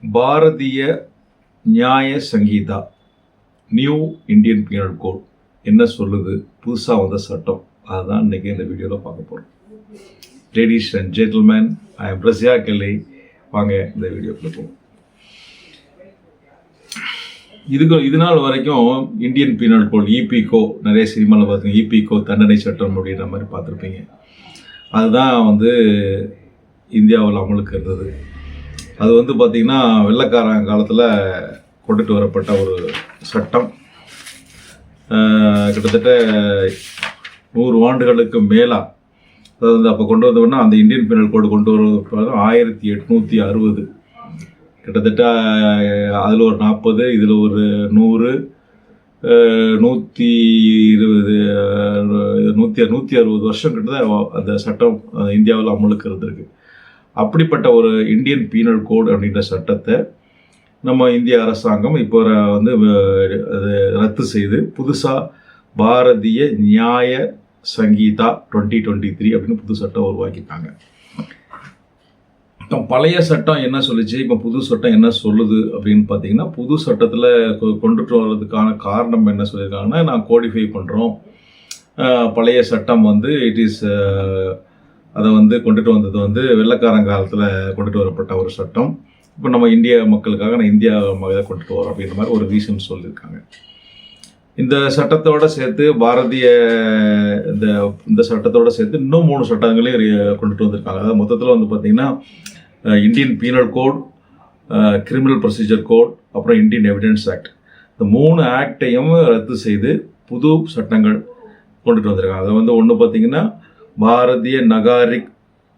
Bharatiya Nyaya Sanhita new Indian penal code என்ன சொல்லுது, புதுசாக வந்த சட்டம், அதுதான் இன்றைக்கி இந்த வீடியோவில் பார்க்க போகிறோம். Ladies and gentlemen, I am ரஷ்யா கெல்லை. வாங்க இந்த வீடியோக்குள்ள போவோம். இது நாள் வரைக்கும் இந்தியன் பீனல் கோட் இபிகோ நிறைய சினிமாவில் பார்த்துங்க, இபிகோ தண்டனை சட்டம் அப்படின்ற மாதிரி பார்த்துருப்பீங்க. அதுதான் இந்தியாவில் அமலுக்கு இருந்தது. அது பார்த்திங்கன்னா வெள்ளைக்காரன் காலத்தில் கொண்டுட்டு வரப்பட்ட ஒரு சட்டம். கிட்டத்தட்ட 100 ஆண்டுகளுக்கு மேலாக, அதாவது அப்போ கொண்டு வந்தோம்னா அந்த இந்தியன் பீனல் கோடு கொண்டு வருவது 1860. கிட்டத்தட்ட அதில் ஒரு 40, இதில் ஒரு 100, 160 வருஷம் கிட்டத்தட்ட அந்த சட்டம் இந்தியாவில் அமலுக்கு இருந்திருக்கு. அப்படிப்பட்ட ஒரு இந்தியன் பீனல் கோட் அப்படின்ற சட்டத்தை நம்ம இந்திய அரசாங்கம் இப்போ அது ரத்து செய்து புதுசாக பாரதிய நியாய சங்கீதா 2023 அப்படின்னு புது சட்டம் உருவாக்கிட்டாங்க. இப்போ பழைய சட்டம் என்ன சொல்லிச்சு, இப்போ புது சட்டம் என்ன சொல்லுது அப்படின்னு பார்த்தீங்கன்னா, புது சட்டத்தில் கொண்டுட்டு வர்றதுக்கான காரணம் என்ன சொல்லியிருக்காங்கன்னா, நான் கோடிஃபை பண்ணுறோம். பழைய சட்டம் இட் இஸ் அதை கொண்டுட்டு வந்தது வெள்ளைக்காரன் காலத்தில் கொண்டுட்டு வரப்பட்ட ஒரு சட்டம். இப்போ நம்ம இந்திய மக்களுக்காக நான் இந்தியா இதை கொண்டுட்டு வரோம் அப்படின்ற மாதிரி ஒரு ரீசன் சொல்லியிருக்காங்க. இந்த சட்டத்தோடு சேர்த்து பாரதிய இந்த சட்டத்தோடு சேர்த்து இன்னும் 3 சட்டங்களையும் கொண்டுட்டு வந்திருக்காங்க. அதாவது மொத்தத்தில் பார்த்திங்கன்னா Indian penal code, criminal procedure code, அப்புறம் இந்தியன் எவிடன்ஸ் ஆக்ட், இந்த 3 ஆக்டையும் ரத்து செய்து புது சட்டங்கள் கொண்டுட்டு வந்திருக்காங்க. அதை ஒன்று பார்த்திங்கன்னா பாரதிய நகாரிக்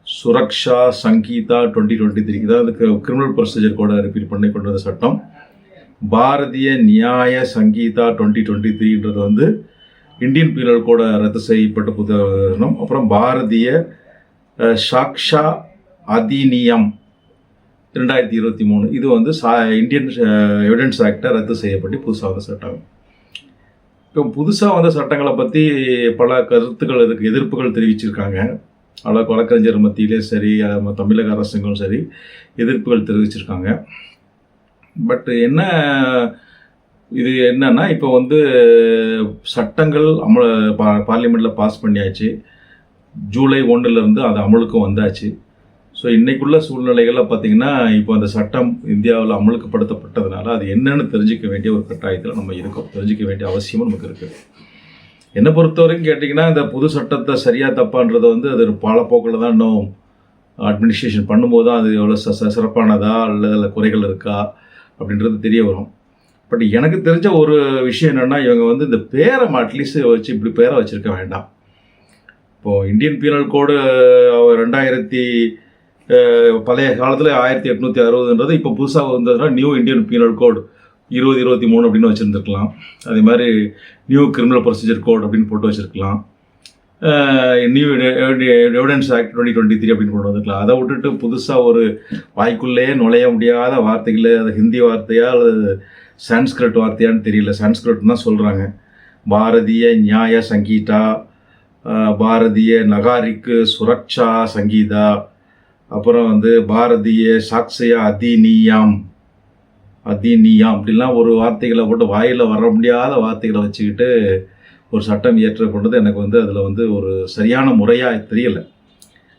சுரக்ஷா சங்கீதா 2023, இதாவது கிரிமினல் ப்ரொசீஜர் கோடை ரிப்பீட் பண்ணி கொண்டு வந்த சட்டம். பாரதிய நியாய சங்கீதா 2023ன்றது இந்தியன் பீனல் கோடை ரத்து செய்யப்பட்ட புத்தகம். அப்புறம் பாரதிய சாக்ஷா அதிநியம் 2023, இது இந்தியன் எவிடன்ஸ் ஆக்டை ரத்து செய்யப்பட்டு புதுசாக வந்த சட்டம். இப்போ புதுசாக வந்த சட்டங்களை பற்றி பல கருத்துக்கள், இதுக்கு எதிர்ப்புகள் தெரிவிச்சிருக்காங்க. பல வழக்கறிஞர் மத்தியிலே சரி, தமிழக அரசுங்களும் சரி எதிர்ப்புகள் தெரிவிச்சிருக்காங்க. பட் இது என்னன்னா, இப்போ சட்டங்கள் பார்லிமெண்ட்டில் பாஸ் பண்ணியாச்சு. ஜூலை 1 அது அமலுக்கும் வந்தாச்சு. ஸோ இன்றைக்குள்ள சூழ்நிலைகளில் பார்த்திங்கன்னா, இப்போ அந்த சட்டம் இந்தியாவில் அமலுக்குப்படுத்தப்பட்டதுனால அது என்னென்னு தெரிஞ்சிக்க வேண்டிய ஒரு கட்டாயத்தில் நம்ம இருக்கோம். தெரிஞ்சிக்க வேண்டிய அவசியமும் நமக்கு இருக்குது. என்னை பொறுத்தவரைக்கும் கேட்டிங்கன்னா, இந்த புது சட்டத்தை சரியாக தப்பான்றது அது ஒரு பாலப்போக்கில் தான் இன்னும் அட்மினிஸ்ட்ரேஷன் பண்ணும்போது தான் அது எவ்வளோ சிறப்பானதா அல்லது அதில் குறைகள் இருக்கா அப்படின்றது தெரிய வரும். பட் எனக்கு தெரிஞ்ச ஒரு விஷயம் என்னென்னா, இவங்க இந்த பேரை அட்லீஸ்ட் வச்சு இப்படி பேரை வச்சுருக்க வேண்டாம். இப்போது இந்தியன் பீனல் கோடு 2000 பழைய காலத்தில் 1860ன்றது இப்போ புதுசாக வந்ததுன்னா நியூ இந்தியன் பீனல் கோட் 2023 அப்படின்னு வச்சுருந்துருக்கலாம். அதே மாதிரி நியூ கிரிமினல் ப்ரொசீஜர் கோட் அப்படின்னு போட்டு வச்சுருக்கலாம். நியூ எவிடன்ஸ் ஆக்ட் 2023 அப்படின்னு கொண்டு வந்துருக்கலாம். அதை விட்டுட்டு புதுசாக ஒரு வாய்க்குள்ளேயே நுழைய முடியாத வார்த்தைகள், அது ஹிந்தி வார்த்தையா அல்லது சான்ஸ்கிரிட் வார்த்தையான்னு தெரியல. சான்ஸ்கிரிட் தான் சொல்கிறாங்க. பாரதிய நியாய சங்கீதா, பாரதிய நகாரிக்கு சுரக்ஷா சங்கீதா, அப்புறம் பாரதிய சாக்ஷயா அதிநியம் அப்படிலாம் ஒரு வார்த்தைகளை போட்டு வாயில் வர முடியாத வார்த்தைகளை வச்சுக்கிட்டு ஒரு சட்டம் இயற்றப்பட்டது எனக்கு அதில் ஒரு சரியான முறையாக தெரியலை.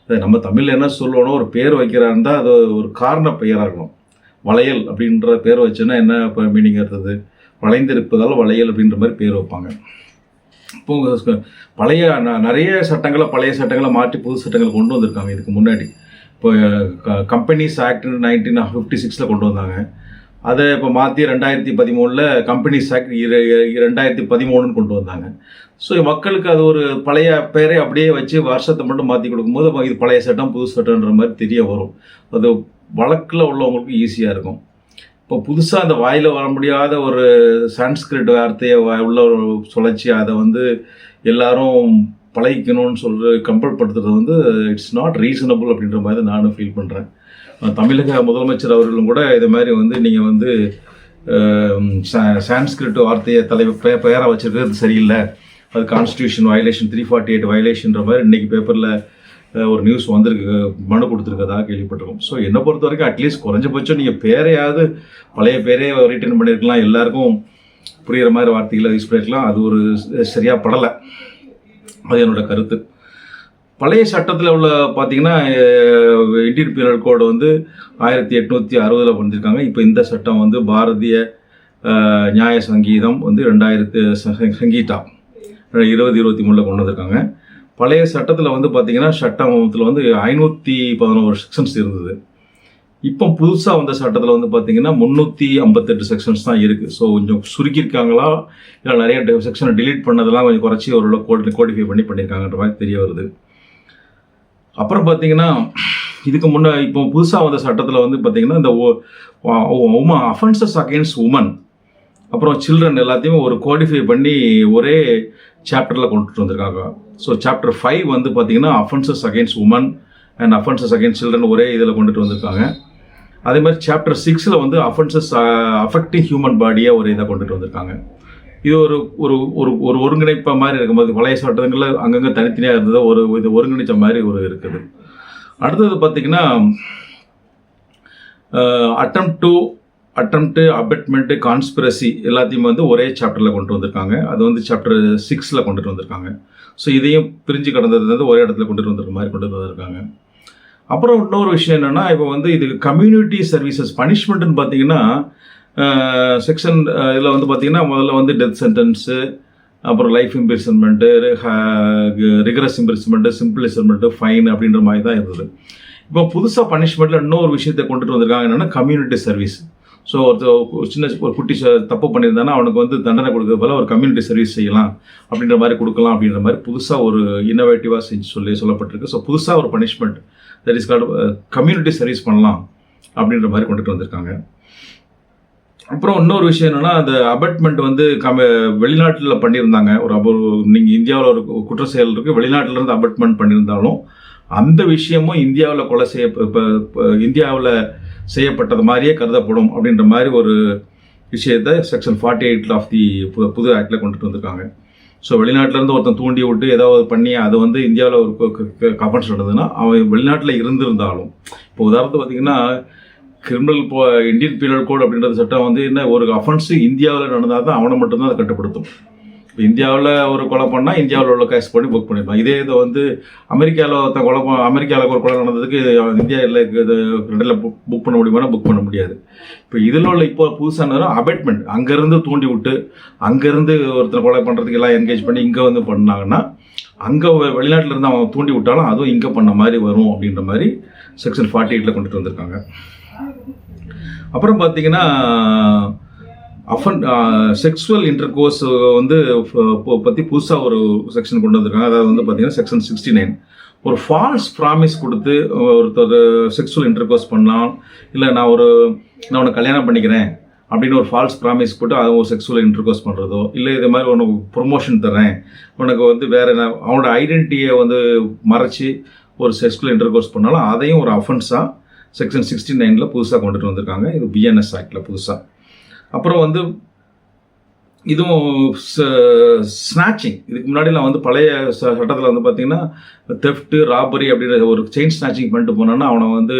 அதை நம்ம தமிழில் என்ன சொல்லணும், ஒரு பேர் வைக்கிறாருந்தா அது ஒரு காரண பெயராக இருக்கணும். வளையல் அப்படின்ற பேர் வச்சுன்னா என்ன இப்போ மீனிங் இருந்தது, வளைந்திருப்பதால் வளையல் அப்படின்ற மாதிரி பேர் வைப்பாங்க. இப்போ நிறைய பழைய சட்டங்களை மாற்றி புது சட்டங்களை கொண்டு வந்திருக்காங்க. இதுக்கு முன்னாடி இப்போ கம்பெனிஸ் ஆக்ட் 1956 கொண்டு வந்தாங்க. அதை இப்போ மாற்றி 2013 கம்பெனிஸ் ஆக்ட் 2013 கொண்டு வந்தாங்க. ஸோ மக்களுக்கு அது ஒரு பழைய பெயரை அப்படியே வச்சு வருஷத்தை மட்டும் மாற்றி கொடுக்கும்போது இது பழைய சட்டம் புது சட்டம்ன்ற மாதிரி தெரிய வரும். அது வழக்கில் உள்ளவங்களுக்கு ஈஸியாக இருக்கும். இப்போ புதுசாக அந்த வாயில் வர முடியாத ஒரு சான்ஸ்கிரிட் வார்த்தையை உள்ள சுழற்சி அதை எல்லாரும் பழகிக்கணும்னு கம்பல் படுத்துறது இட்ஸ் நாட் ரீசனபிள் அப்படின்ற மாதிரி நானும் ஃபீல் பண்ணுறேன். தமிழக முதலமைச்சர் அவர்களும் கூட இது மாதிரி நீங்கள் சான்ஸ்கிரிட் வார்த்தையை பெயராக வச்சுருக்கிறது சரியில்லை, அது கான்ஸ்டியூஷன் வயலேஷன் 348 வயலேஷன்ற மாதிரி இன்றைக்கி பேப்பரில் ஒரு நியூஸ் வந்திருக்கு, மனு கொடுத்துருக்கதா கேள்விப்பட்டிருக்கோம். ஸோ என்னை பொறுத்த வரைக்கும் அட்லீஸ்ட் குறைஞ்சபட்சம் நீங்கள் பேரையாவது பழைய பேரே ரிட்டர்ன் பண்ணியிருக்கலாம், எல்லாருக்கும் புரிகிற மாதிரி வார்த்தைகளை யூஸ் பண்ணியிருக்கலாம். அது ஒரு சரியாக படலை. அது என்னோடய கருத்து. பழைய சட்டத்தில் உள்ள பார்த்தீங்கன்னா இந்தியன் பீனல் கோடு வந்து 1860 வந்திருக்காங்க. இப்போ இந்த சட்டம் வந்து பாரதிய நியாய சங்கீதம் வந்து 2000 சங்கீதா 2023 கொண்டு வந்திருக்காங்க. பழைய சட்டத்தில் வந்து பார்த்தீங்கன்னா சட்டத்தில் வந்து 511 செக்ஷன்ஸ் இருந்தது. இப்போ புதுசாக வந்த சட்டத்தில் வந்து பார்த்தீங்கன்னா 358 செக்ஷன்ஸ் தான் இருக்குது. ஸோ கொஞ்சம் சுருக்கியிருக்காங்களா, இல்லை நிறைய செக்ஷனை டிலீட் பண்ணதெல்லாம் கொஞ்சம் குறைச்சி ஓரளவு கோடிஃபை பண்ணியிருக்காங்கன்ற மாதிரி தெரிய வருது. அப்புறம் பார்த்தீங்கன்னா இதுக்கு முன்னே இப்போ புதுசாக வந்த சட்டத்தில் வந்து பார்த்தீங்கன்னா இந்த அஃபென்சஸ் அகெயின்ஸ்ட் உமன் அப்புறம் சில்ட்ரன் எல்லாத்தையும் ஒரு கோடிஃபை பண்ணி ஒரே சாப்டரில் கொண்டுட்டு வந்திருக்காங்க. ஸோ சாப்டர் 5 வந்து பார்த்தீங்கன்னா offences against woman and offences against children ஒரே இதில் கொண்டுட்டு வந்திருக்காங்க. அதே மாதிரி சாப்டர் 6 வந்து அஃபென்சஸ் அஃபெக்டிங் ஹியூமன் பாடியை ஒரு இதை கொண்டுட்டு வந்திருக்காங்க. இது ஒரு ஒரு ஒரு ஒருங்கிணைப்ப மாதிரி இருக்கும்போது பழைய சட்டங்களில் அங்கங்கே தனித்தனியாக இருந்தது, இது ஒருங்கிணைச்ச மாதிரி இருக்குது. அடுத்தது பார்த்தீங்கன்னா அட்டம்ப்ட் அபெட்மெண்ட்டு கான்ஸ்பிரசி எல்லாத்தையும் வந்து ஒரே சாப்டரில் கொண்டு வந்திருக்காங்க. அது வந்து சாப்டர் 6 கொண்டுட்டு வந்திருக்காங்க. ஸோ இதையும் பிரிஞ்சு கடந்தது வந்து ஒரே இடத்துல கொண்டுட்டு வந்திருக்க மாதிரி கொண்டு வந்திருக்காங்க. அப்புறம் இன்னொரு விஷயம் என்னென்னா, இப்போ வந்து இது கம்யூனிட்டி சர்வீசஸ் பனிஷ்மெண்ட்டுன்னு பார்த்தீங்கன்னா செக்ஷன் இதில் வந்து பார்த்திங்கன்னா முதல்ல வந்து டெத் சென்டென்ஸு, அப்புறம் லைஃப் இம்ப்ரிசன்மெண்ட்டு, ரிகரஸ் இம்ப்ரிசன்மெண்ட்டு, சிம்பிள் இம்ப்ரிசன்மெண்ட்டு, ஃபைன் அப்படின்ற மாதிரி தான் இருந்தது. இப்போ புதுசாக பனிஷ்மெண்ட்டில் இன்னொரு விஷயத்தை கொண்டுட்டு வந்திருக்காங்க. என்னென்னா கம்யூனிட்டி சர்வீஸ். ஸோ ஒரு குட்டி தப்பு பண்ணியிருந்தானா அவனுக்கு வந்து தண்டனை கொடுக்கறது போல ஒரு கம்யூனிட்டி சர்வீஸ் செய்யலாம் அப்படின்ற மாதிரி கொடுக்கலாம் அப்படின்ற மாதிரி புதுசாக ஒரு இன்னோவேட்டிவாக சொல்லப்பட்டிருக்கு. ஸோ புதுசாக ஒரு punishment that is called community service பண்ணலாம் அப்படின்ற மாதிரி கொண்டுட்டு வந்திருக்காங்க. அப்புறம் இன்னொரு விஷயம் என்னென்னா, அந்த அபட்மெண்ட் வந்து வெளிநாட்டில் பண்ணியிருந்தாங்க. நீங்கள் இந்தியாவில் ஒரு குற்ற செயல் இருக்குது, வெளிநாட்டிலேருந்து அபட்மெண்ட் பண்ணியிருந்தாலும் அந்த விஷயமும் இந்தியாவில் செய்யப்பட்டது மாதிரியே கருதப்படும் அப்படின்ற மாதிரி ஒரு விஷயத்தை செக்ஷன் 48 ஆஃப் தி புது ஆக்டில் கொண்டுட்டு வந்திருக்காங்க. ஸோ வெளிநாட்டிலேருந்து ஒருத்தன் தூண்டி விட்டு ஏதாவது பண்ணி அது வந்து இந்தியாவில் ஒரு கஃபன்ஸ் நடந்ததுன்னா அவன் வெளிநாட்டில் இருந்திருந்தாலும், இப்போ உதாரணத்துக்கு பார்த்தீங்கன்னா இந்தியன் பீனல் கோட் அப்படின்றது சட்டம் வந்து என்ன, ஒரு அஃபென்ஸு இந்தியாவில் நடந்தால் தான் அவனை மட்டும்தான் அதை கட்டுப்படுத்தும். இப்போ இந்தியாவில் ஒரு கொலை பண்ணால் இந்தியாவில் உள்ள கேஸ் பண்ணி புக் பண்ணியிருப்பான். இதே இதை வந்து அமெரிக்காவில் ஒரு கொலை நடந்ததுக்கு இந்தியாவில் இடையில புக் பண்ண முடியுமானா புக் பண்ண முடியாது. இப்போ இதில் உள்ள இப்போ புதுசான அபேட்மெண்ட் அங்கேருந்து தூண்டி விட்டு அங்கேருந்து ஒருத்தர் கொலை பண்ணுறதுக்கு எல்லாம் என்கேஜ் பண்ணி இங்கே வந்து பண்ணாங்கன்னா அங்கே வெளிநாட்டில் இருந்து அவன் தூண்டி விட்டாலும் அதுவும் இங்கே பண்ண மாதிரி வரும் அப்படின்ற மாதிரி செக்ஷன் 48 கொண்டுட்டு வந்திருக்காங்க. அப்புறம் பார்த்தீங்கன்னா செக்ஸுவல் இன்டர்கோர்ஸ் வந்து பற்றி புதுசாக ஒரு செக்ஷன் கொண்டு வந்திருக்காங்க. அதாவது வந்து பார்த்தீங்கன்னா செக்ஷன் 69 ஒரு ஃபால்ஸ் ப்ராமிஸ் கொடுத்து ஒருத்தர் செக்ஸுவல் இன்டர்கோர்ஸ் பண்ணலாம், இல்லை நான் உன்னை கல்யாணம் பண்ணிக்கிறேன் அப்படின்னு ஒரு ஃபால்ஸ் ப்ராமிஸ் போட்டு அது ஒரு செக்ஸுவல் இன்டர்கோர்ஸ் பண்ணுறதோ, இல்லை இது மாதிரி உனக்கு ப்ரொமோஷன் தரேன், உனக்கு வந்து வேறு அவனோட ஐடென்டிட்டியை வந்து மறைச்சி ஒரு செக்ஸுவல் இன்டர்கோர்ஸ் பண்ணாலும் அதையும் ஒரு அஃபென்ஸாக செக்ஷன் 69 புதுசாக கொண்டுட்டு வந்திருக்காங்க. இது BNS ஆக்டில் புதுசாக. அப்புறம் வந்து இதுவும் ஸ்நாச்சிங். இதுக்கு முன்னாடிலாம் வந்து பழைய சட்டத்தில் வந்து பார்த்திங்கன்னா தெஃப்ட்டு ராபரி அப்படின்ற ஒரு செயின் ஸ்நாச்சிங் பண்ணிட்டு போனான்னா அவனை வந்து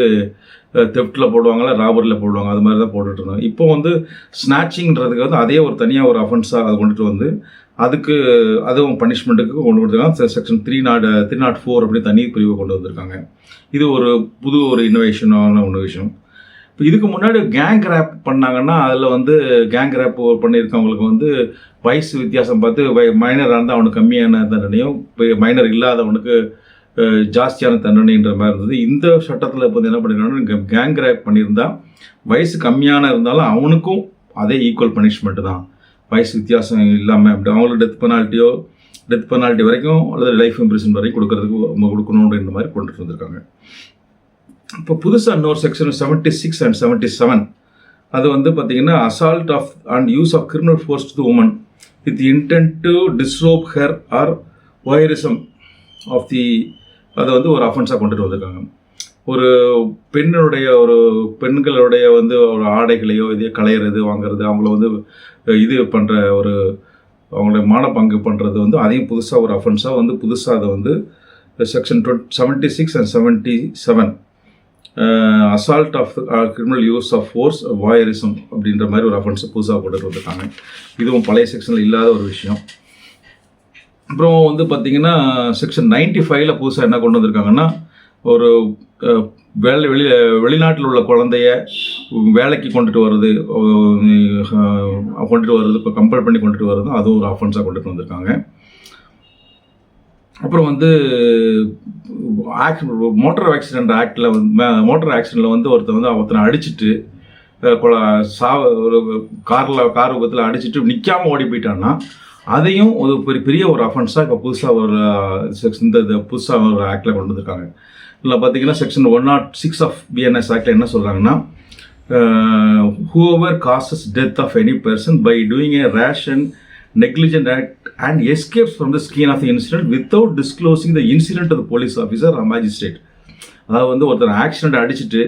தெஃப்ட்டில் போடுவாங்களா ராபரியில் போடுவாங்க, அது மாதிரி தான் போட்டுட்டு இருந்தாங்க. இப்போ வந்து ஸ்நாச்சிங்கிறதுக்கு வந்து அதே ஒரு தனியாக ஒரு அஃபென்ஸாக அதை கொண்டுட்டு வந்து அதுவும் பனிஷ்மெண்ட்டுக்கு கொண்டு வந்துருக்காங்க. செக்ஷன் 304 அப்படி தனி பிரிவை கொண்டு வந்திருக்காங்க. இது ஒரு இன்னோவேஷனான விஷயம். இப்போ இதுக்கு முன்னாடி கேங் ரேப் பண்ணாங்கன்னா அதில் வந்து கேங் ரேப் பண்ணியிருக்கவங்களுக்கு வந்து வயசு வித்தியாசம் பார்த்து மைனராக இருந்தால் அவனுக்கு கம்மியான தண்டனையும் மைனர் இல்லாதவனுக்கு ஜாஸ்தியான தண்டனைன்ற மாதிரி இருந்தது. இந்த சட்டத்தில் இப்போ என்ன பண்ணியிருக்காங்கன்னா கேங் ரேப் பண்ணியிருந்தால் வயசு கம்மியான இருந்தாலும் அவனுக்கும் அதே ஈக்குவல் பனிஷ்மெண்ட்டு தான், வயசு வித்தியாசம் இல்லாமல் அப்படி அவங்களுக்கு டெத் பெனால்ட்டி வரைக்கும் அல்லது லைஃப் இம்ப்ரிசன் வரைக்கும் கொடுக்கணுன்ற மாதிரி கொண்டுட்டு வந்திருக்காங்க. இப்போ புதுசாக இன்னொரு செக்ஷன் 76 and 77 அது வந்து பார்த்தீங்கன்னா assault of and use of criminal force to woman with intent to disrobe her or voyeurism of the அதை வந்து ஒரு அஃபென்ஸாக கொண்டுட்டு வந்திருக்காங்க. ஒரு பெண்களுடைய வந்து ஒரு ஆடைகளையோ இதே களையிறது வாங்கிறது அவங்கள வந்து இது பண்ணுற அவங்களுடைய மானப்பங்கு பண்ணுறது வந்து அதையும் புதுசாக ஒரு அஃபென்ஸாக வந்து புதுசாக அதை வந்து section 76 and 77 assault of criminal use of force voyeurism அப்படின்ற மாதிரி ஒரு அஃபென்ஸை புதுசாக கொண்டுட்டு வந்திருக்காங்க. இதுவும் பழைய செக்ஷனில் இல்லாத ஒரு விஷயம். அப்புறம் வந்து பார்த்திங்கன்னா செக்ஷன் 95ல் புதுசாக என்ன கொண்டு வந்திருக்காங்கன்னா, ஒரு வெளிநாட்டில் உள்ள குழந்தைய வேலைக்கு கொண்டுட்டு வர்றது இப்போ கம்பல் பண்ணி கொண்டுட்டு வர்றது, அதுவும் ஒரு அஃபென்ஸாக கொண்டுட்டு வந்திருக்காங்க. அப்புறம் வந்து மோட்டார் ஆக்சிடெண்ட்டில் வந்து ஒருத்தனை அடிச்சுட்டு ஒரு கார் விபத்தில் அடிச்சுட்டு நிற்காமல் ஓடி போயிட்டான்னா அதையும் ஒரு பெரிய ஒரு அஃபென்ஸாக இப்போ புதுசாக ஒரு ஆக்டில் கொண்டு வந்திருக்காங்க. இதில் பார்த்தீங்கன்னா செக்ஷன் 106 ஆஃப் BNS ஆக்டில் என்ன சொல்கிறாங்கன்னா, whoever causes death of any person by doing a rash and negligent act and escapes from the scene of the incident without disclosing the incident to the police officer or magistrate. அதாவது வந்து ஒருத்தர் accident அடிச்சுட்டு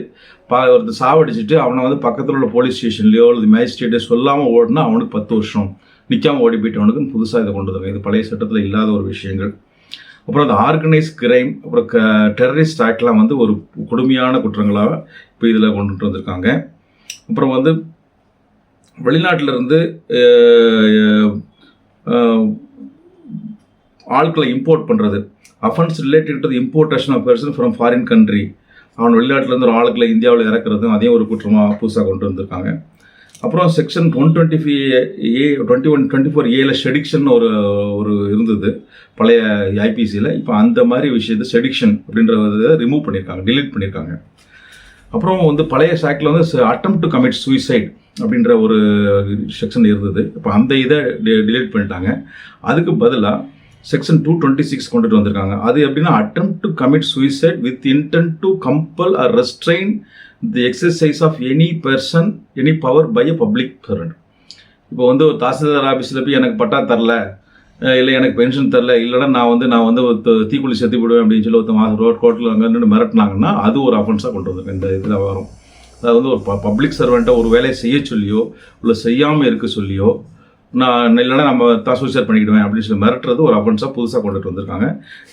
ஒருத்தர் சாவடிச்சுட்டு அவனை வந்து பக்கத்தில் உள்ள police ஸ்டேஷன்லையோ அல்லது மேஜிஸ்ட்ரேட்டோ சொல்லாமல் ஓடினா அவனுக்கு 10 வருஷம், நிற்காமல் ஓடி போயிட்டவனுக்கு புதுசாக இதை கொண்டு வந்தாங்க. இது பழைய சட்டத்தில் இல்லாத ஒரு விஷயங்கள். அப்புறம் அந்த ஆர்கனைஸ் கிரைம், அப்புறம் டெரரிஸ்ட் ஆக்ட்லாம் வந்து ஒரு கொடுமையான குற்றங்களாக இப்போ இதில் கொண்டுட்டு வந்திருக்காங்க. அப்புறம் வந்து வெளிநாட்டிலிருந்து ஆட்களை இம்போர்ட் பண்ணுறது, offence related to the importation of person from foreign country, அவன் வெளிநாட்டிலேருந்து ஒரு ஆட்களை இந்தியாவில் இறக்குறதும் அதையும் ஒரு குற்றமாக புதுசாக கொண்டு வந்திருக்காங்க. அப்புறம் செக்ஷன் 124A செடிக்ஷன் ஒரு இருந்தது பழைய ஐபிசியில். இப்போ அந்த மாதிரி விஷயத்தை செடிக்ஷன் அப்படின்றத ரிமூவ் பண்ணியிருக்காங்க, டிலீட் பண்ணியிருக்காங்க. அப்புறம் வந்து பழைய ஆக்டில் வந்து அட்டெம்ப்ட் டு கமிட் சூசைட் அப்படின்ற ஒரு செக்ஷன் இருந்தது. இப்போ அந்த இதை டிலீட் பண்ணிட்டாங்க. அதுக்கு பதிலாக செக்ஷன் 226 கொண்டுட்டு வந்திருக்காங்க. அது எப்படின்னா, attempt to commit suicide with intent to compel or restrain the exercise of any person any power by a public servant. இப்போ வந்து ஒரு தாசில்தார் ஆஃபீஸில் போய் எனக்கு பட்டா தரல, இல்லை எனக்கு பென்ஷன் தரல, இல்லைனா நான் வந்து தீக்குழி செத்து போடுவேன் அப்படின்னு சொல்லி ஒருத்தர் கோர்ட்டில் அங்கே மிரட்டினாங்கன்னா அது ஒரு அஃபென்ஸாக கொண்டு வந்திருக்கேன். இந்த இதில் வரும். அதாவது வந்து ஒரு பப்ளிக் சர்வெண்ட்டை ஒரு வேலையை செய்ய சொல்லியோ இல்லை செய்யாமல் இருக்க சொல்லியோ, நான் இல்லைனா நம்ம தான் சூசைட் பண்ணிக்கிடுவேன் அப்படின்னு சொல்லி மிரட்டுறது ஒரு அஃபென்ஸாக புதுசாக கொண்டுட்டு வந்திருக்காங்க.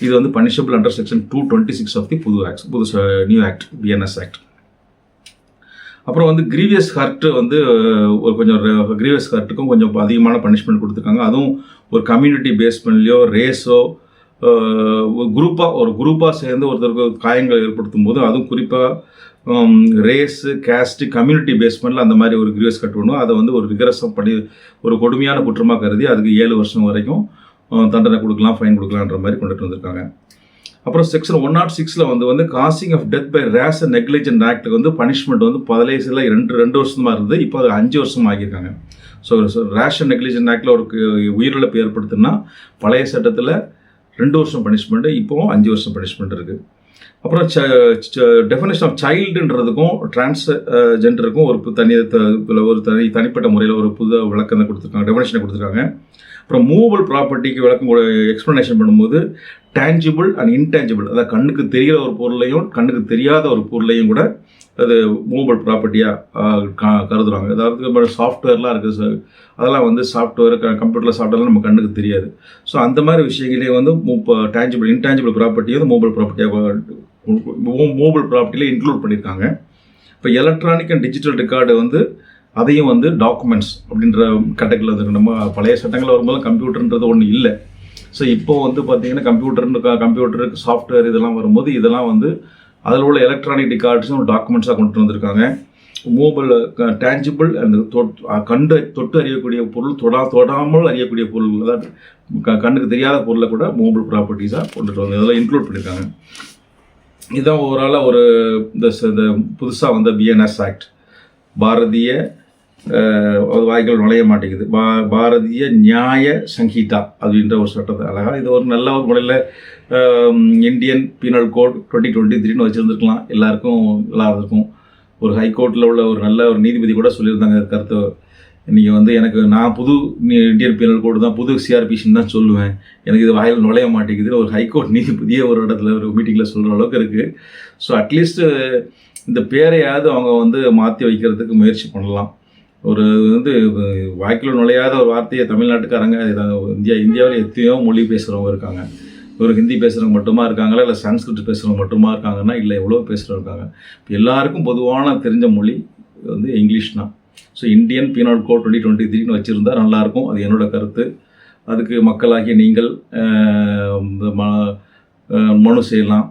இது வந்து punishable under section 226 of the புது நியூ ஆக்ட், BNS ஆக்ட். அப்புறம் வந்து கிரீவியஸ் ஹர்ட் வந்து கொஞ்சம் கிரீவியஸ் ஹர்ட்டுக்கும் கொஞ்சம் அதிகமான பனிஷ்மெண்ட் கொடுத்துருக்காங்க. அதுவும் ஒரு கம்யூனிட்டி பேஸ்மெண்ட்லையோ ரேஸோ ஒரு குரூப்பாக சேர்ந்து ஒருத்தருக்கு காயங்கள் ஏற்படுத்தும் போது, அதுவும் குறிப்பாக ரேஸு, கேஸ்ட்டு, கம்யூனிட்டி பேஸ்மெண்ட்டில் அந்த மாதிரி ஒரு கிரீவியஸ் ஹர்ட் பண்ணுவோம். அதை வந்து ஒரு ரிகரஸாக பண்ணி ஒரு கொடுமையான குற்றமாக கருதி அதுக்கு 7 வருஷம் வரைக்கும் தண்டனை கொடுக்கலாம், ஃபைன் கொடுக்கலான்ற மாதிரி கொண்டுட்டு வந்திருக்காங்க. அப்புறம் செக்ஷன் 106 வந்து causing of death by rash and negligent ஆக்டுக்கு வந்து பனிஷ்மெண்ட் வந்து பழையசில் 2 வருஷமாக இருந்தது, இப்போ அது 5 வருஷம் ஆகியிருக்காங்க. ஸோ ரேஷ் அண்ட் நெக்லிஜென்ட் ஆக்டில் ஒரு உயிரிழப்பு ஏற்படுத்துனா பழைய சட்டத்தில் 2 வருஷம் பனிஷ்மெண்ட்டு, இப்போவும் 5 வருஷம் பனிஷ்மெண்ட் இருக்குது. அப்புறம் டெஃபினேஷன் ஆஃப் சைல்டுன்றதுக்கும் டிரான்ஸ்ஜெண்டருக்கும் ஒரு தனிப்பட்ட முறையில் ஒரு புது விளக்கம் கொடுத்துருக்காங்க, டெஃபினேஷனை கொடுத்துருக்காங்க. அப்புறம் மூவபிள் ப்ராப்பர்ட்டிக்கு விளக்கம் எக்ஸ்ப்ளனேஷன் பண்ணும்போது டேஞ்சிபிள் அண்ட் இன்டேஞ்சிபிள், அதாவது கண்ணுக்கு தெரிகிற ஒரு பொருளையும் கண்ணுக்கு தெரியாத ஒரு பொருளையும் கூட அது மூவபிள் ப்ராப்பர்ட்டியாக கருதுகிறாங்க. அதாவது சாஃப்ட்வேர்லாம் இருக்குது, அதெல்லாம் வந்து சாஃப்ட்வேர் கம்ப்யூட்டரில் சாஃப்ட்வேர்லாம் நம்ம கண்ணுக்கு தெரியாது. ஸோ அந்த மாதிரி விஷயங்களே வந்து டேஞ்சிபிள் இன்டேஞ்சிபிள் ப்ராப்பர்ட்டியை வந்து மூவபிள் ப்ராப்பர்ட்டியில் இன்க்ளூட் பண்ணியிருக்காங்க. இப்போ எலக்ட்ரானிக் அண்ட் டிஜிட்டல் ரெக்கார்டு வந்து அதையும் வந்து டாக்குமெண்ட்ஸ் அப்படின்ற கேட்டகரியில் வந்து நம்ம பழைய சட்டங்களில் வரும்போது கம்ப்யூட்டர்ன்றது ஒன்று இல்லை. ஸோ இப்போ வந்து பார்த்திங்கன்னா கம்ப்யூட்டருக்கு சாஃப்ட்வேர் இதெல்லாம் வரும்போது இதெல்லாம் வந்து அதில் உள்ள எலக்ட்ரானிக் ரெக்கார்ட்ஸும் டாக்குமெண்ட்ஸாக கொண்டு வந்திருக்காங்க. மூவபிள், டேஞ்சிபிள் அண்ட் தொட்டு அறியக்கூடிய பொருள், தொடாமல் அறியக்கூடிய பொருள், அதாவது கண்ணுக்கு தெரியாத பொருளை கூட மூவபிள் ப்ராப்பர்ட்டிஸாக கொண்டுட்டு வந்து இதெல்லாம் இன்க்ளூட் பண்ணியிருக்காங்க. இதுதான் ஓவராலாக ஒரு இந்த புதுசாக வந்த BNS ஆக்ட். பாரதிய வாய்கள் நுழைய மாட்டேங்குது, பாரதிய நியாய சங்கீதா அப்படின்ற ஒரு சட்டத்தை அழகாக இது ஒரு நல்ல ஒரு முறையில் இந்தியன் பீனல் கோட் 2023 வச்சுருந்துருக்கலாம். எல்லாருக்கும் ஒரு ஹைகோர்ட்டில் உள்ள ஒரு நல்ல ஒரு நீதிபதி கூட சொல்லியிருந்தாங்க கருத்து. நீங்கள் வந்து நான் புது இந்தியன் பீனல் கோடு தான், புது CRPCன்னு தான் சொல்லுவேன், எனக்கு இது வாயில் நுழைய மாட்டேங்குது ஒரு ஹைகோர்ட் நீதிபதியே ஒரு இடத்துல ஒரு மீட்டிங்கில் சொல்கிற அளவுக்கு இருக்குது. ஸோ அட்லீஸ்ட்டு இந்த பேரையாவது அவங்க வந்து மாற்றி வைக்கிறதுக்கு முயற்சி பண்ணலாம். ஒரு வந்து வாய்க்குள்ள நுழையாத ஒரு வார்த்தையை தமிழ்நாட்டுக்காரங்க இந்தியாவில் எத்தனையோ மொழி பேசுகிறவங்க இருக்காங்க. ஒரு ஹிந்தி பேசுகிறவங்க மட்டுமா இருக்காங்களா, இல்லை சான்ஸ்கிரிட் பேசுகிறவங்க மட்டுமா இருக்காங்கன்னா, இல்லை எவ்வளோ பேசுகிறவங்க இருக்காங்க. இப்போ எல்லாருக்கும் பொதுவான தெரிஞ்ச மொழி வந்து இங்கிலீஷ் தான். ஸோ இந்தியன் பீனல் கோட் 2023ன்னு வச்சுருந்தா நல்லாயிருக்கும். அது என்னோடய கருத்து. அதுக்கு மக்களாகிய நீங்கள் மனு செய்யலாம்.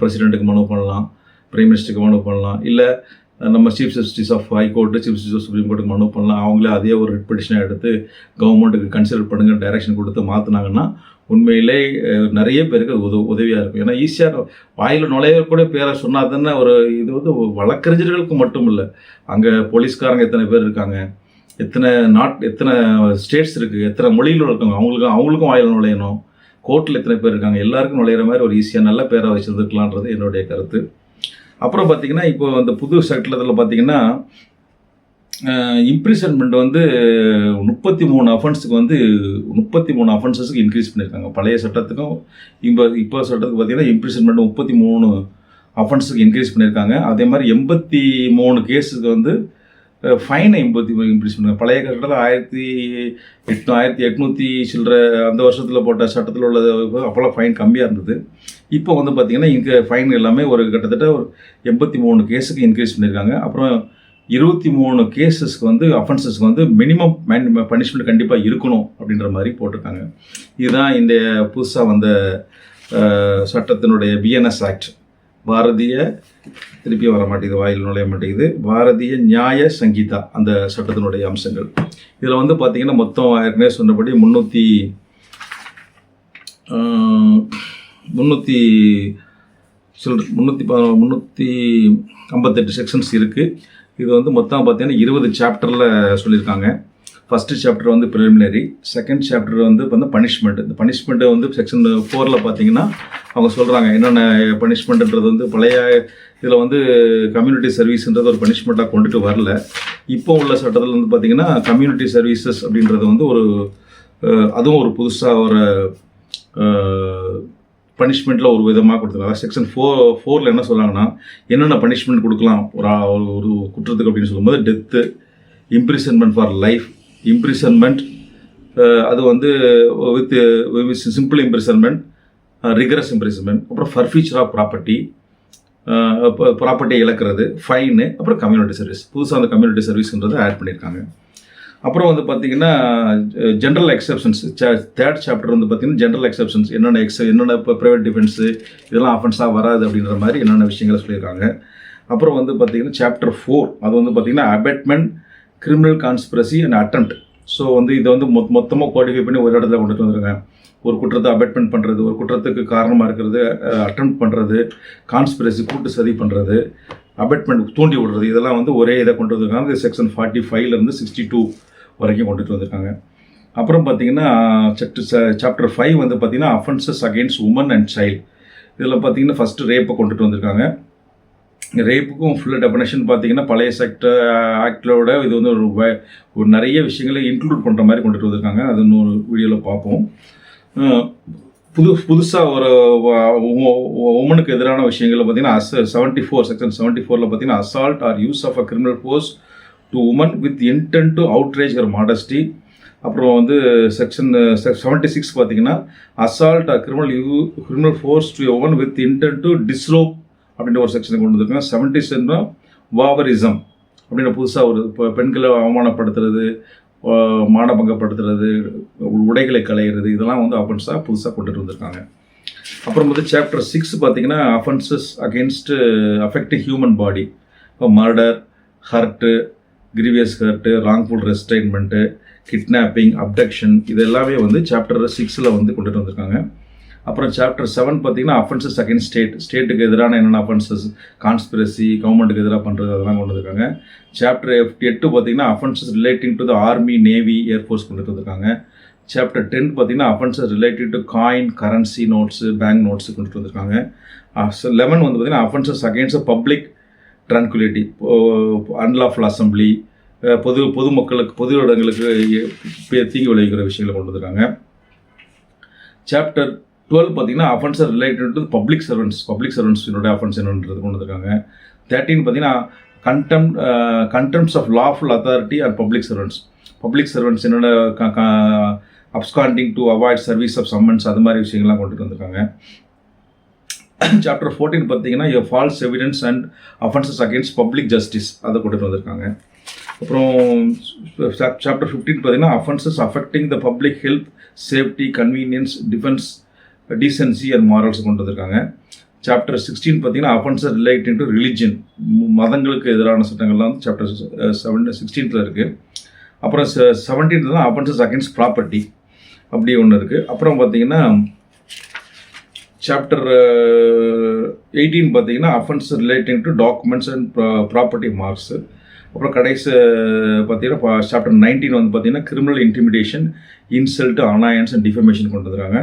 பிரசிடெண்ட்டுக்கு மனு பண்ணலாம், பிரைம் மினிஸ்டருக்கு மனு பண்ணலாம், இல்லை நம்ம chief justice of high court, chief justice of supreme கோர்ட்டுக்கு மனு பண்ணலாம். அவங்களே அதே ஒரு ரெட் பெட்டிஷனை எடுத்து கவர்மெண்ட்டுக்கு கன்சிடர் பண்ணுங்கள், டைரக்ஷன் கொடுத்து மாற்றினாங்கன்னா உண்மையிலே நிறைய பேருக்கு உதவியாக இருக்கும். ஏன்னா ஈஸியாக வாயில் நுழையக்கூடிய பேரை சொன்னால் தானே ஒரு இது வந்து வழக்கறிஞர்களுக்கு மட்டும் இல்லை, அங்கே போலீஸ்காரங்க எத்தனை பேர் இருக்காங்க, எத்தனை ஸ்டேட்ஸ் இருக்குது, எத்தனை மொழிகள் இருக்காங்க, அவங்களுக்கும் வாயில் நுழையணும், கோர்ட்டில் எத்தனை பேர் இருக்காங்க, எல்லாருக்கும் நுழையிற மாதிரி ஒரு ஈஸியாக நல்ல பேரை வச்சுருந்துக்கலான்றது என்னுடைய கருத்து. அப்புறம் பார்த்திங்கன்னா இப்போ அந்த புது சட்டத்தில் பார்த்திங்கன்னா இம்ப்ரிசன்மெண்ட் வந்து 33 அஃபென்ஸுக்கு வந்து 33 அஃபென்சஸுக்கு இன்க்ரீஸ் பண்ணியிருக்காங்க. பழைய சட்டத்துக்கும் இப்போ சட்டத்துக்கு பார்த்திங்கன்னா இம்ப்ரிசன்மெண்ட் 33 அஃபென்ஸுக்கு இன்க்ரீஸ் பண்ணியிருக்காங்க. அதே மாதிரி 83 கேஸுக்கு வந்து ஃபைனை இன்க்ரீஸ் பண்ணுறாங்க. பழைய சட்டத்தில் 1800 சில்லற அந்த வருஷத்தில் போட்ட சட்டத்தில் உள்ளது அப்போல்லாம் ஃபைன் கம்மியாக இருந்தது. இப்போ வந்து பார்த்திங்கன்னா இங்கே ஃபைன் எல்லாமே ஒரு கிட்டத்தட்ட ஒரு 83 கேஸுக்கு இன்க்ரீஸ் பண்ணியிருக்காங்க. அப்புறம் 23 கேஸஸ்க்கு வந்து அஃபென்சஸ்க்கு வந்து மினிமம் பனிஷ்மெண்ட் கண்டிப்பாக இருக்கணும் அப்படின்ற மாதிரி போட்டிருக்காங்க. இதுதான் இந்த புதுசாக வந்த சட்டத்தினுடைய பிஎன்எஸ் ஆக்ட், திருப்பி வர மாட்டேங்குது, வாயில் நுழைய மாட்டேங்குது, பாரதிய நியாய சங்கீதா அந்த சட்டத்தினுடைய அம்சங்கள். இதில் வந்து பார்த்திங்கன்னா மொத்தம் ஏற்கனவே சொன்னபடி 358 செக்ஷன்ஸ் இருக்குது. இது வந்து மொத்தம் பார்த்தீங்கன்னா 20 சாப்டரில் சொல்லியிருக்காங்க. ஃபஸ்ட்டு சாப்டர் வந்து ப்ரிலிமினரி, செகண்ட் சாப்டர் வந்து பார்த்தா பனிஷ்மெண்ட். இந்த பனிஷ்மெண்ட்டு வந்து செக்ஷன் 4ல் பார்த்தீங்கன்னா அவங்க சொல்கிறாங்க என்னென்ன பனிஷ்மெண்ட்டுன்றது வந்து பழைய இதில் வந்து கம்யூனிட்டி சர்வீஸ்ன்றது ஒரு பனிஷ்மெண்ட்டாக கொண்டுட்டு வரல. இப்போ உள்ள சட்டத்தில் வந்து பார்த்திங்கன்னா கம்யூனிட்டி சர்வீசஸ் அப்படின்றது வந்து அதுவும் ஒரு புதுசாக ஒரு பனிஷ்மெண்ட்டில் ஒரு விதமாக கொடுத்துருக்காங்க. செக்ஷன் 4ல் என்ன சொல்கிறாங்கன்னா என்னென்ன பனிஷ்மெண்ட் கொடுக்கலாம் ஒரு குற்றத்துக்கு அப்படின்னு சொல்லும்போது death, imprisonment for life, imprisonment அது வந்து with simple imprisonment, rigorous imprisonment, அப்புறம் ஃபர்ஃபீச்சர் ஆஃப் ப்ராப்பர்ட்டியை இழக்கிறது, ஃபைனு, அப்புறம் கம்யூனிட்டி சர்வீஸ். புதுசாக அந்த கம்யூனிட்டி சர்வீஸ்ன்றதை ஆட் பண்ணியிருக்காங்க. அப்புறம் வந்து பார்த்திங்கன்னா ஜென்ரல் எக்ஸப்ஷன்ஸ், தேர்ட் சாப்டர் வந்து பார்த்திங்கன்னா ஜென்ரல் எக்ஸப்ஷன்ஸ், என்னென்ன இப்போ ப்ரைவேட் டிஃபென்ஸு இதெல்லாம் அஃபென்ஸாக வராது அப்படின்ற மாதிரி என்னென்ன விஷயங்களை சொல்லியிருக்காங்க. அப்புறம் வந்து பார்த்திங்கன்னா சாப்டர் 4 அது வந்து பார்த்திங்கன்னா abetment, criminal conspiracy and attempt. So வந்து இதை வந்து மொத்தமாக கோடிஃபை பண்ணி ஒரு இடத்துல கொண்டுட்டு வந்துருக்காங்க. ஒரு குற்றத்தை அபேட்மெண்ட் பண்ணுறது, ஒரு குற்றத்துக்கு காரணமாக இருக்கிறது, அட்டெம்ப்ட் பண்ணுறது, கான்ஸ்பிரசி கூட்டு சதி பண்ணுறது, அபேட்மெண்ட் தூண்டி விடுறது, இதெல்லாம் வந்து ஒரே இதை கொண்டு வந்திருக்காங்க. இது செக்ஷன் 45லேருந்து 62 வரைக்கும் கொண்டுட்டு வந்திருக்காங்க. அப்புறம் பார்த்திங்கன்னா சாப்டர் 5 வந்து பார்த்திங்கன்னா offences against woman and child. இதில் பார்த்திங்கன்னா ஃபஸ்ட்டு ரேப்பை கொண்டுட்டு வந்திருக்காங்க. ரேப்புக்கும் ஃபுல்லாக டெஃபினேஷன் பார்த்திங்கன்னா பழைய ஆக்டோட இது வந்து ஒரு நிறைய விஷயங்களை இன்க்ளூட் பண்ணுற மாதிரி கொண்டுட்டு வந்திருக்காங்க. அது இன்னொரு வீடியோவில் பார்ப்போம். புதுசாக ஒரு உமனுக்கு எதிரான விஷயங்களில் பார்த்தீங்கன்னா செக்ஷன் 74ல் பார்த்தீங்கன்னா assault or use of a criminal force to woman with intent to outrage her modesty. அப்புறம் வந்து செக்ஷன் 76 பார்த்தீங்கன்னா assault or criminal force to woman with intent to disrobe அப்படின்ற ஒரு செக்ஷனை கொண்டு வந்திருக்காங்க. 77 வாவரிசம் அப்படின்ற புதுசாக ஒரு பெண்களை அவமானப்படுத்துறது, மானபங்கப்படுத்துறது, உடைகளை களையிறது, இதெல்லாம் வந்து அஃபென்ஸாக புதுசாக கொண்டுட்டு வந்திருக்காங்க. அப்புறம் வந்து சாப்டர் 6 பார்த்தீங்கன்னா offences against affecting human body, இப்போ murder, hurt, grievous hurt, wrongful restrainment, kidnapping, abduction, இது எல்லாமே வந்து சாப்டர் 6ல் வந்து கொண்டுட்டு வந்திருக்காங்க. அப்புறம் சாப்டர் 7 பார்த்தீங்கன்னா அஃபென்சஸ் அகெயின்ஸ்ட் ஸ்டேட்டுக்கு எதிரான என்னென்ன அஃபென்சஸ், கான்ஸ்பிரசி, கவர்மெண்ட்டுக்கு எதிராக பண்ணுறது, அதெல்லாம் கொண்டு வந்திருக்காங்க. சாப்டர் 8 பார்த்தீங்கன்னா offences relating to the army, navy, air force கொண்டுட்டு வந்திருக்காங்க. சாப்டர் 10 பார்த்தீங்கன்னா offences related to coin, currency notes, bank notes கொண்டுட்டு வந்திருக்காங்க. 11 வந்து பார்த்தீங்கன்னா offences against public tranquillity, unlawful assembly, பொதுமக்களுக்கு பொது இடங்களுக்கு தீங்கு விளைவிக்கிற விஷயங்களை கொண்டு வந்திருக்காங்க. சாப்டர் 12 பார்த்தீங்கன்னா அஃபென்சஸ் ரிலேட்டட் டு பப்ளிக் சர்வன்ட்ஸினுடைய அஃபென்ஸ் என்னன்றது கொண்டு வந்திருக்காங்க. 13 பார்த்தீங்கன்னா contempts of lawful authority and public servants என்னோட absconding to avoid service of summons, அது மாதிரி விஷயங்கள்லாம் கொண்டுட்டு வந்திருக்காங்க. சாப்டர் 14 பார்த்தீங்கன்னா false evidence and offences against public justice, அதை கொண்டுட்டு வந்திருக்காங்க. அப்புறம் சாப்டர் 15 பார்த்தீங்கன்னா offences affecting the public health, safety, convenience, defence, decency and morals கொண்டு வந்திருக்காங்க. சாப்டர் 16 பார்த்தீங்கன்னா அஃபென்சஸ் ரிலேட்டிங் டு ரிலிஜன், மதங்களுக்கு எதிரான சட்டங்கள்லாம் வந்து சாப்டர் 16 இருக்குது. அப்புறம் 17 தான் அஃபென்சஸ் அகேன்ஸ்ட் ப்ராப்பர்ட்டி, அப்படி ஒன்று இருக்குது. அப்புறம் பார்த்தீங்கன்னா சாப்டர் 18 பார்த்தீங்கன்னா offence relating to documents and property marks. அப்புறம் கடைசி பார்த்தீங்கன்னா சாப்டர் 19 வந்து பார்த்தீங்கன்னா criminal intimidation, insult, annoyance and defamation கொண்டு வந்துருக்காங்க.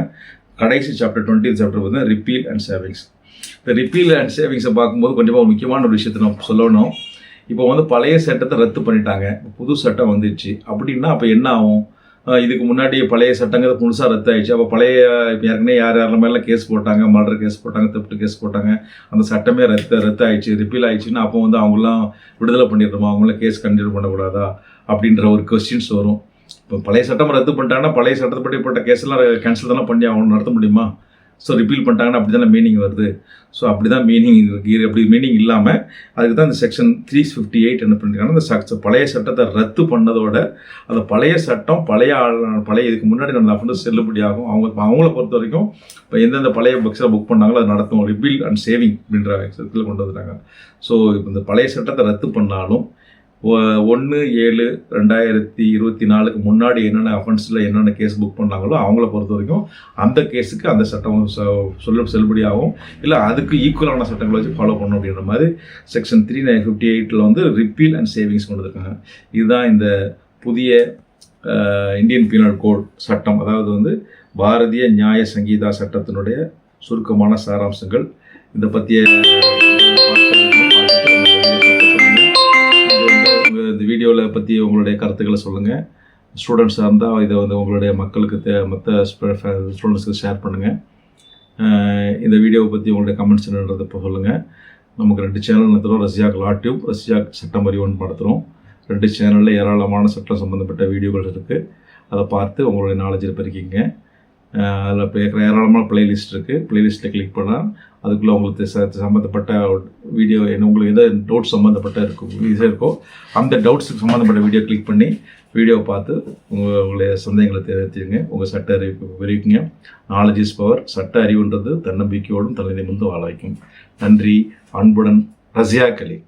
கடைசி சாப்டர் 20 சாப்டர் பார்த்தீங்கன்னா ரிப்பீல் அண்ட் சேவிங்ஸ். இந்த ரிப்பீல் அண்ட் சேவிங்ஸை பார்க்கும்போது கண்டிப்பாக முக்கியமான ஒரு விஷயத்தை நம்ம சொல்லணும். இப்போ வந்து பழைய சட்டத்தை ரத்து பண்ணிட்டாங்க, புது சட்டம் வந்துடுச்சு அப்படின்னா அப்போ என்ன ஆகும்? இதுக்கு முன்னாடி பழைய சட்டங்கிறது புதுசாக ரத்து ஆயிடுச்சு. அப்போ பழைய இப்போ ஏற்கனவே யார் மேலாம் கேஸ் போட்டாங்க, மர்டர் கேஸ் போட்டாங்க, தெஃப்ட் கேஸ் போட்டாங்க, அந்த சட்டமே ரத்து ஆயிடுச்சு, ரிப்பீல் ஆயிடுச்சுன்னா அப்போ வந்து அவங்களாம் விடுதலை பண்ணிடுறோமா, அவங்களாம் கேஸ் கண்டினியூ பண்ணக்கூடாதா அப்படின்ற ஒரு கொஸ்டின்ஸ் வரும். இப்போ பழைய சட்டம் ரத்து பண்ணிட்டாங்கன்னா பழைய சட்டப்படி போட்ட கேஸ்லாம் கேன்சல் தானே பண்ணி அவங்க நடத்த முடியுமா? ஸோ ரிப்பீல் பண்ணிட்டாங்கன்னா அப்படி தானே மீனிங் வருது. ஸோ அப்படி தான் மீனிங் இருக்குது. அப்படி மீனிங் இல்லாமல் அதுக்கு தான் இந்த செக்ஷன் 358 என்ன பண்ணியிருக்காங்கன்னா, இந்த பழைய சட்டத்தை ரத்து பண்ணதோட அந்த பழைய சட்டம் பழைய இதுக்கு முன்னாடி நடந்த அஃபென்ஸ் செல்லுபடியாகும். அவங்கள பொறுத்த வரைக்கும் இப்போ எந்தெந்த பழைய பக்ஸில் புக் பண்ணாங்களோ அது நடத்தும். ரிப்பீல் அண்ட் சேவிங் அப்படின்ற விஷயத்தில் கொண்டு வந்துட்டாங்க. ஸோ இப்போ இந்த பழைய சட்டத்தை ரத்து பண்ணாலும் 1/7/2024 முன்னாடி என்னென்ன அஃபென்ஸில் என்னென்ன கேஸ் புக் பண்ணாங்களோ அவங்கள பொறுத்த வரைக்கும் அந்த கேஸுக்கு அந்த சட்டம் செல்லுபடியாகும். இல்லை அதுக்கு ஈக்குவலான சட்டங்களை வச்சு ஃபாலோ பண்ணணும் அப்படின்ற மாதிரி செக்ஷன் 358 வந்து ரிப்பீல் அண்ட் சேவிங்ஸ் கொண்டு வந்திருக்காங்க. இதுதான் இந்த புதிய இந்தியன் பீனல் கோட் சட்டம், அதாவது வந்து பாரதிய நியாய சங்கீதா சட்டத்தினுடைய சுருக்கமான சாராம்சங்கள். இதை பற்றிய இந்த வீடியோவில் பற்றி உங்களுடைய கருத்துக்களை சொல்லுங்கள். ஸ்டூடெண்ட்ஸாக இருந்தால் இதை வந்து உங்களுடைய மக்களுக்கு மற்ற ஸ்டூடெண்ட்ஸுக்கு ஷேர் பண்ணுங்கள். இந்த வீடியோவை பற்றி உங்களுடைய கமெண்ட்ஸ் என்னன்றதை இப்போ சொல்லுங்கள். நமக்கு 2 சேனல் நடத்துகிறோம். ரஷ்யாக் லா டியூப், ரஷ்யாக் சட்டம் அறிவன் நடத்துகிறோம். 2 சேனலில் ஏராளமான சட்டம் சம்மந்தப்பட்ட வீடியோக்கள் இருக்குது. அதை பார்த்து உங்களுடைய நாலேஜை பெருக்கிங்க. அதில் ஏராளமான பிளேலிஸ்ட் இருக்குது. பிளேலிஸ்ட்டில் கிளிக் பண்ணால் அதுக்குள்ளே உங்களுக்கு சம்மந்தப்பட்ட வீடியோ உங்களுக்கு எதாவது டவுட்ஸ் சம்மந்தப்பட்ட இருக்கோ அந்த டவுட்ஸுக்கு சம்மந்தப்பட்ட வீடியோ கிளிக் பண்ணி வீடியோவை பார்த்து உங்களுடைய சந்தேகங்களை தெரிவித்துங்க. உங்கள் சட்ட அறிவிப்பு விரிவிக்குங்க. Knowledge is power. சட்ட அறிவுன்றது தன்னம்பிக்கையோடும் தலை நிமிர்ந்து வாழ வைக்கும். நன்றி. அன்புடன் ரஷ்யா கலி.